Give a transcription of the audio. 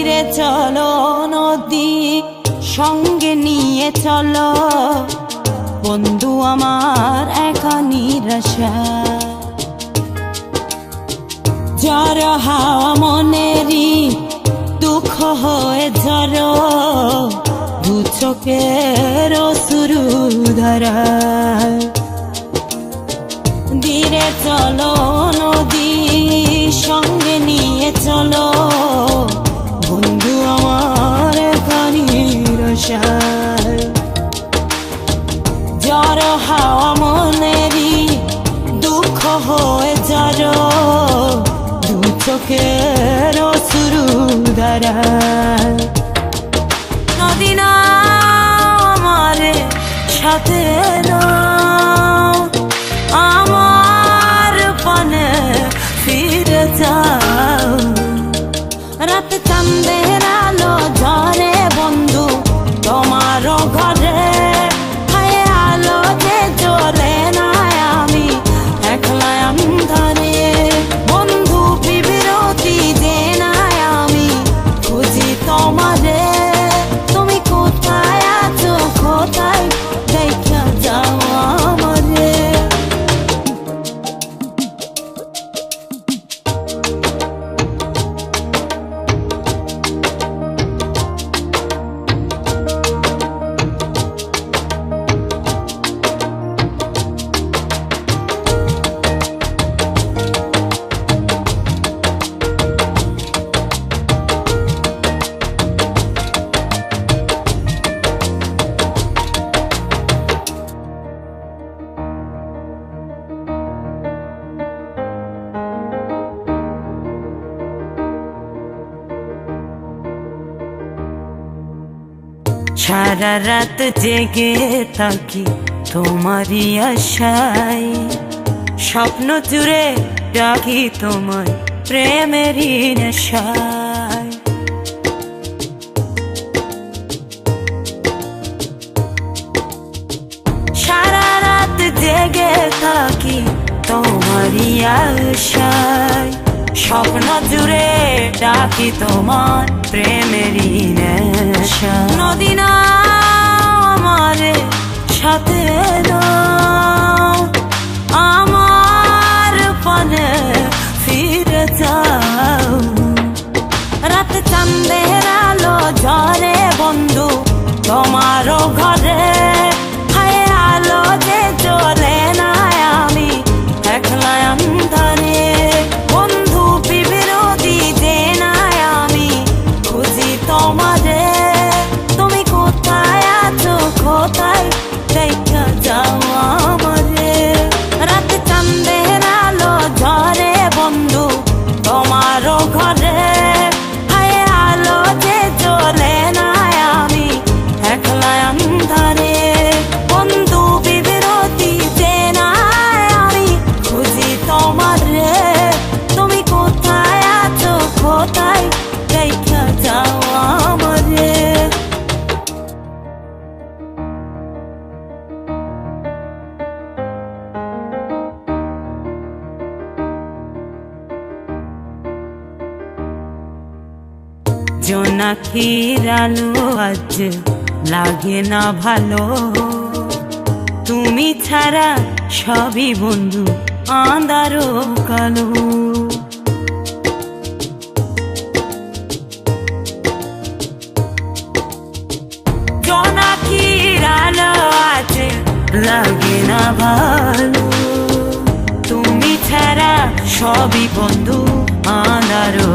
ধীরে চলো নদী সঙ্গে নিয়ে চলো বন্ধু আমার একা নিরাশা জ্বর হাওয়া মনেরই দুঃখ হয়ে ঝরো দু চোখের শুরু ধরা ধীরে চলো নদী সঙ্গে নিয়ে চলো বন্ধু আমার নিরাশা জ্বর হাওয়া মনেরই দুঃখ হয়ে ঝরো দু চোখের শুরু ধরা নদী না আমার সাথে আমার পানে ফিরে যাও রাত চাঁদের আলো ঝরে বন্ধু তোমার ঘরে আলো যে জ্বলে না আমি একলা ধরে বন্ধু বিরতি যে না আমি খুঁজি তোমারে তুমি কোথায় আছো কোথায় দেখা যাও আমারে সারা রাত জেগে থাকি তোমারই আশায় স্বপ্ন জুড়ে ডাকি তোমার প্রেমেরই নেশায় সারা রাত জেগে থাকি তোমারই আশায় স্বপ্ন জুড়ে ডাকি তোমার প্রেমেরই নেশা নদী না আমার সাথে আমার পানে ফিরে যাও রাত চাঁদের আলো ঝরে বন্ধু তোমার ঘরে আলো যে জ্বলে না আমি একলা ধরে বন্ধু বিরতি যে না আমি খুঁজি তোমারে তুমি কোথায় আছো কোথায় দেখা যাও আমারে রাত চাঁদের আলো ঝরে বন্ধু তোমার ঘরে আলো যে জ্বলে না আমি একলা ধরে বন্ধু বিরতি যে না আমি খুঁজি তোমারে তুমি কোথায় আছো কোথায় দেখা যাও আমারে জোনাকির আলো আজ লাগে না ভালো তুমি ছাড়া সবই বন্ধু আঁধারো কালো জোনাকির আলো আজ লাগে না ভালো তুমি ছাড়া সবই বন্ধু আঁধারো